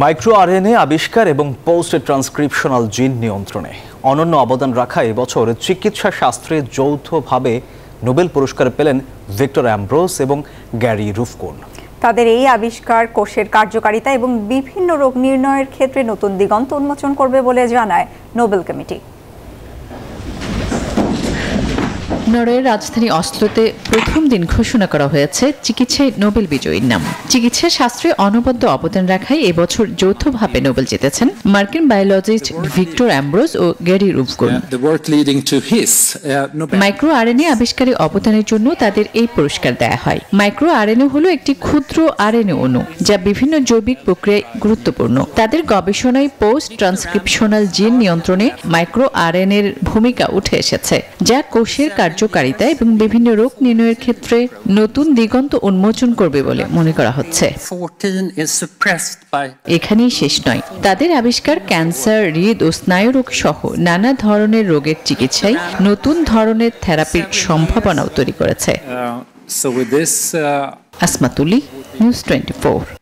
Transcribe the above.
Micro RNA আবিষ্কার এবং post transcriptional জিন নিয়ন্ত্রণে অনন্য অবদান রাখা এবছর চিকিৎসা শাস্ত্রে যৌথভাবে নোবেল পুরস্কার পেলেন ভিক্টর অ্যামব্রোস এবং গ্যারি রুফকুন। তাদের এই আবিষ্কার কোষের কার্যকারিতা এবং বিভিন্ন রোগ নির্ণয়ের ক্ষেত্রে নতুন দিগন্ত উন্মোচন করবে বলে জানায় নোবেল কমিটি। নরওয়ের রাজধানী অসলোতে প্রথম দিন ঘোষণা করা হয়েছে চিকিৎসায় নোবেল বিজয়ীর নাম। চিকিৎসা শাস্ত্রে অনবদ্য অবদান রাখায় এবছর যৌথভাবে নোবেল জিতেছেন মার্কিন বায়োলজিস্ট ভিক্টর অ্যামব্রোস ও গ্যারি রুফকুন। মাইক্রো আরএনএ আবিষ্কারে অবদানের জন্য তাদের এই পুরস্কার দেয়া হয়। মাইক্রো আরএনএ হলো একটি ক্ষুদ্র আরএনএ অণু যা বিভিন্ন জৈবিক প্রক্রিয়ায় গুরুত্বপূর্ণ। তাদের গবেষণায় পোস্ট ট্রান্সক্রিপশনাল জিন নিয়ন্ত্রণে মাইক্রো আরএনএর ভূমিকা উঠে এসেছে, যা কোষের কার্যকারিতা এবং বিভিন্ন রোগ নির্ণয়ের ক্ষেত্রে নতুন দিগন্ত উন্মোচন করবে বলে মনে করা হচ্ছে। এখানেই শেষ নয়, তাদের আবিষ্কার ক্যান্সার, হৃদ ও স্নায়ুরোগ সহ নানা ধরনের রোগের চিকিৎসায় নতুন ধরনের থেরাপির সম্ভাবনাও তৈরি করেছে। আসমাতুলি, নিউজ 24।